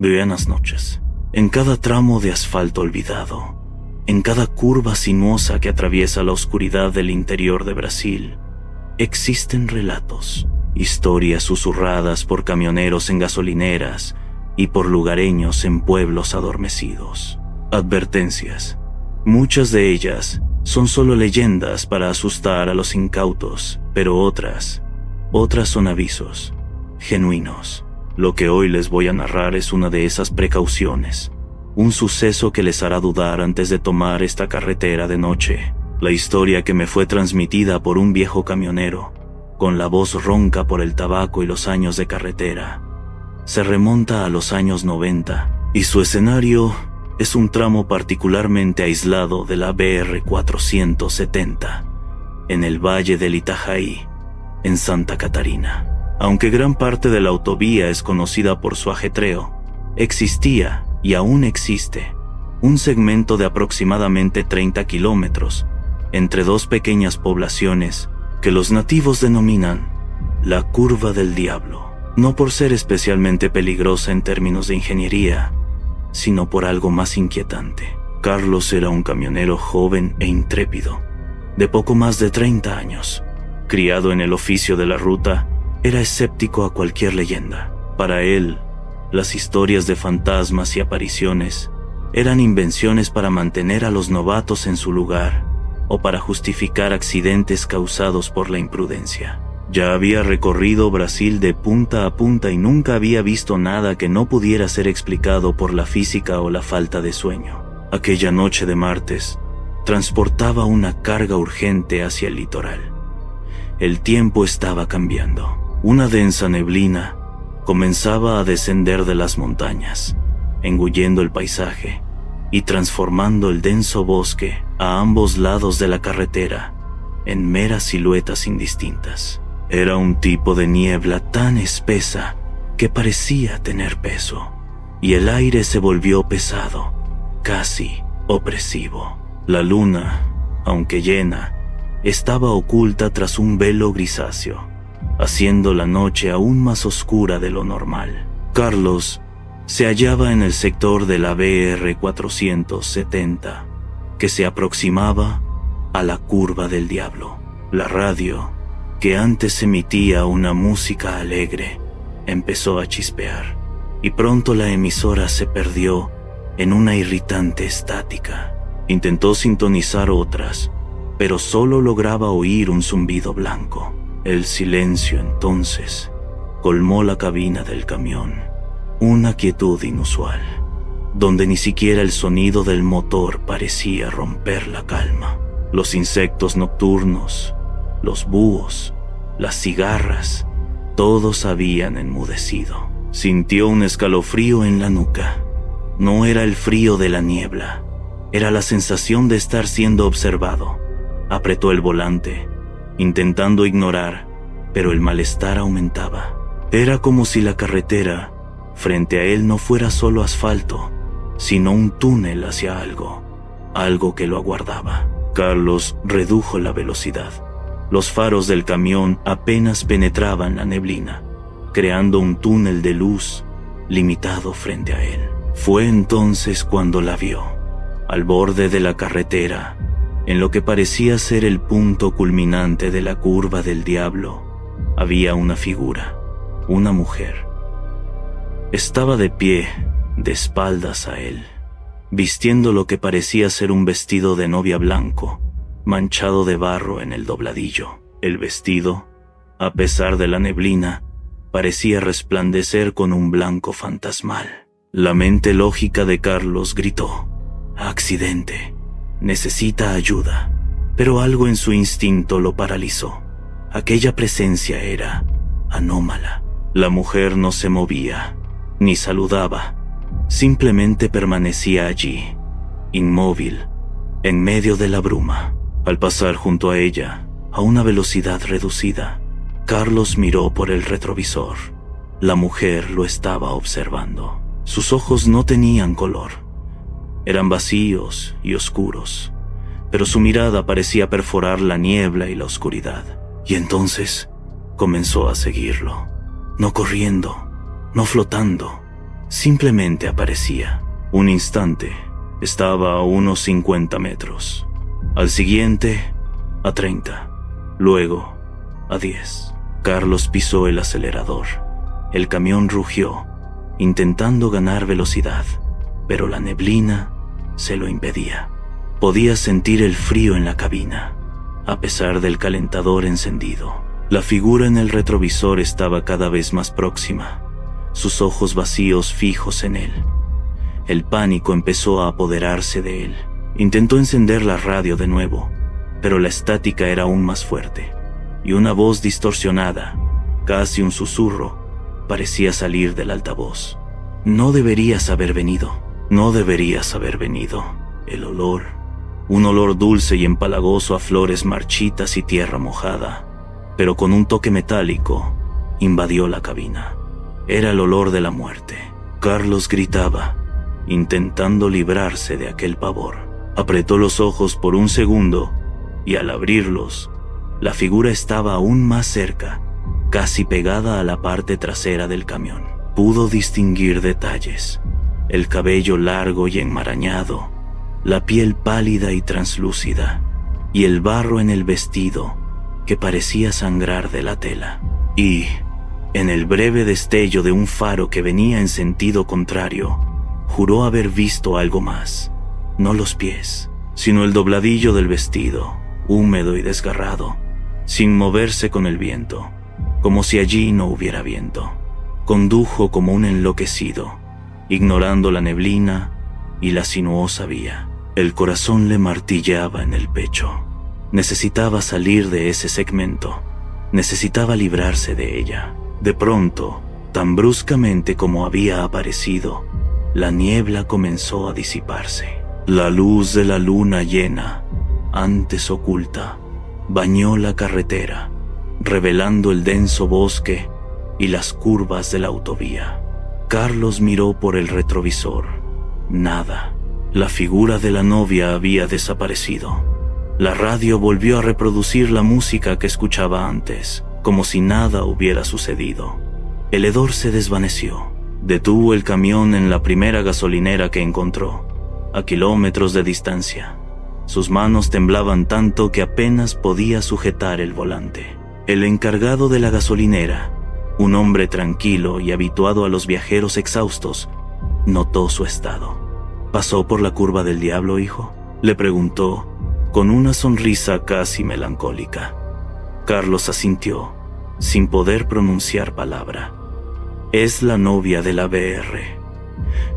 Buenas noches. En cada tramo de asfalto olvidado, en cada curva sinuosa que atraviesa la oscuridad del interior de Brasil, existen relatos, historias susurradas por camioneros en gasolineras y por lugareños en pueblos adormecidos. Advertencias. Muchas de ellas son solo leyendas para asustar a los incautos, pero otras son avisos genuinos. Lo que hoy les voy a narrar es una de esas precauciones, un suceso que les hará dudar antes de tomar esta carretera de noche. La historia que me fue transmitida por un viejo camionero, con la voz ronca por el tabaco y los años de carretera, se remonta a los años 90 y su escenario es un tramo particularmente aislado de la BR 470, en el Valle del Itajaí, en Santa Catarina. Aunque gran parte de la autovía es conocida por su ajetreo, existía y aún existe un segmento de aproximadamente 30 kilómetros entre dos pequeñas poblaciones que los nativos denominan la Curva del Diablo, no por ser especialmente peligrosa en términos de ingeniería, sino por algo más inquietante. Carlos era un camionero joven e intrépido, de poco más de 30 años. Criado en el oficio de la ruta, era escéptico a cualquier leyenda. Para él, las historias de fantasmas y apariciones eran invenciones para mantener a los novatos en su lugar o para justificar accidentes causados por la imprudencia. Ya había recorrido Brasil de punta a punta y nunca había visto nada que no pudiera ser explicado por la física o la falta de sueño. Aquella noche de martes, transportaba una carga urgente hacia el litoral. El tiempo estaba cambiando. Una densa neblina comenzaba a descender de las montañas, engullendo el paisaje y transformando el denso bosque a ambos lados de la carretera en meras siluetas indistintas. Era un tipo de niebla tan espesa que parecía tener peso, y el aire se volvió pesado, casi opresivo. La luna, aunque llena, estaba oculta tras un velo grisáceo, haciendo la noche aún más oscura de lo normal. Carlos se hallaba en el sector de la BR 470, que se aproximaba a la Curva del Diablo. La radio, que antes emitía una música alegre, empezó a chispear, y pronto la emisora se perdió en una irritante estática. Intentó sintonizar otras, pero solo lograba oír un zumbido blanco. El silencio entonces colmó la cabina del camión, una quietud inusual, donde ni siquiera el sonido del motor parecía romper la calma. Los insectos nocturnos, los búhos, las cigarras, todos habían enmudecido. Sintió un escalofrío en la nuca. No era el frío de la niebla, era la sensación de estar siendo observado. Apretó el volante, intentando ignorar, pero el malestar aumentaba. Era como si la carretera frente a él no fuera solo asfalto, sino un túnel hacia algo que lo aguardaba. Carlos redujo la velocidad. Los faros del camión apenas penetraban la neblina, creando un túnel de luz limitado frente a él. Fue entonces cuando la vio, al borde de la carretera, en lo que parecía ser el punto culminante de la Curva del Diablo. Había una figura, una mujer. Estaba de pie, de espaldas a él, vistiendo lo que parecía ser un vestido de novia blanco, manchado de barro en el dobladillo. El vestido, a pesar de la neblina, parecía resplandecer con un blanco fantasmal. La mente lógica de Carlos gritó: «Accidente, necesita ayuda», pero algo en su instinto lo paralizó. Aquella presencia era anómala. La mujer no se movía, ni saludaba, simplemente permanecía allí, inmóvil, en medio de la bruma. Al pasar junto a ella, a una velocidad reducida, Carlos miró por el retrovisor. La mujer lo estaba observando. Sus ojos no tenían color. Eran vacíos y oscuros, pero su mirada parecía perforar la niebla y la oscuridad. Y entonces comenzó a seguirlo, no corriendo, no flotando, Simplemente aparecía. Un instante estaba a unos 50 metros. Al siguiente, a 30. Luego, a 10. Carlos pisó el acelerador. El camión rugió, intentando ganar velocidad, pero la neblina se lo impedía. Podía sentir el frío en la cabina, a pesar del calentador encendido. La figura en el retrovisor estaba cada vez más próxima, sus ojos vacíos fijos en él. El pánico empezó a apoderarse de él. Intentó encender la radio de nuevo, pero la estática era aún más fuerte, y una voz distorsionada, casi un susurro, parecía salir del altavoz. No deberías haber venido. No deberías haber venido. El olor, un olor dulce y empalagoso a flores marchitas y tierra mojada, pero con un toque metálico, invadió la cabina. Era el olor de la muerte. Carlos gritaba, intentando librarse de aquel pavor. Apretó los ojos por un segundo y al abrirlos, la figura estaba aún más cerca, casi pegada a la parte trasera del camión. Pudo distinguir detalles: el cabello largo y enmarañado, la piel pálida y translúcida, y el barro en el vestido que parecía sangrar de la tela. Y, en el breve destello de un faro que venía en sentido contrario, juró haber visto algo más. No los pies, sino el dobladillo del vestido, húmedo y desgarrado, sin moverse con el viento, como si allí no hubiera viento. Condujo como un enloquecido, ignorando la neblina y la sinuosa vía. El corazón le martilleaba en el pecho. Necesitaba salir de ese segmento. Necesitaba librarse de ella. De pronto, tan bruscamente como había aparecido, la niebla comenzó a disiparse. La luz de la luna llena, antes oculta, bañó la carretera, revelando el denso bosque y las curvas de la autovía. Carlos miró por el retrovisor. Nada. La figura de la novia había desaparecido. La radio volvió a reproducir la música que escuchaba antes, como si nada hubiera sucedido. El hedor se desvaneció. Detuvo el camión en la primera gasolinera que encontró, a kilómetros de distancia. Sus manos temblaban tanto que apenas podía sujetar el volante. El encargado de la gasolinera, un hombre tranquilo y habituado a los viajeros exhaustos, notó su estado. ¿Pasó por la curva del diablo, hijo?, le preguntó, con una sonrisa casi melancólica. Carlos asintió, sin poder pronunciar palabra. Es la novia de la BR.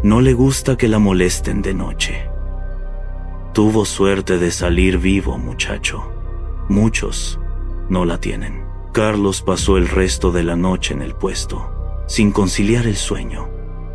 No le gusta que la molesten de noche. Tuvo suerte de salir vivo, muchacho. Muchos no la tienen. Carlos pasó el resto de la noche en el puesto, sin conciliar el sueño,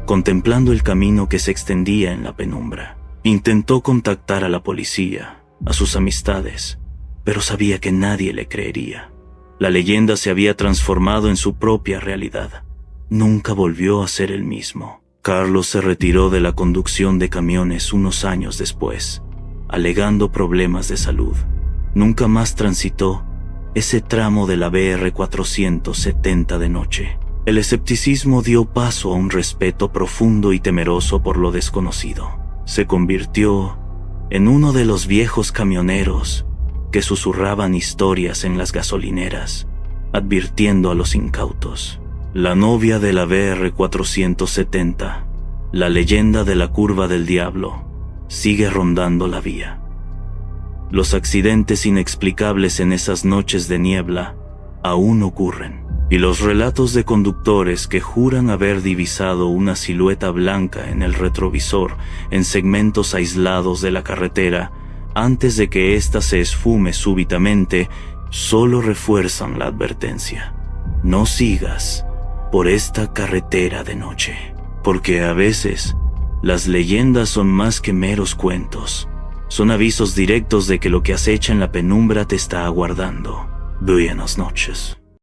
contemplando el camino que se extendía en la penumbra. Intentó contactar a la policía, a sus amistades, pero sabía que nadie le creería. La leyenda se había transformado en su propia realidad. Nunca volvió a ser el mismo. Carlos se retiró de la conducción de camiones unos años después, alegando problemas de salud. Nunca más transitó ese tramo de la BR 470 de noche. El escepticismo dio paso a un respeto profundo y temeroso por lo desconocido. Se convirtió en uno de los viejos camioneros que susurraban historias en las gasolineras, advirtiendo a los incautos. La novia de la BR 470, la leyenda de la curva del diablo, sigue rondando la vía. Los accidentes inexplicables en esas noches de niebla aún ocurren, y los relatos de conductores que juran haber divisado una silueta blanca en el retrovisor en segmentos aislados de la carretera antes de que ésta se esfume súbitamente solo refuerzan la advertencia. No sigas por esta carretera de noche, porque a veces las leyendas son más que meros cuentos. Son avisos directos de que lo que acecha en la penumbra te está aguardando. Buenas noches.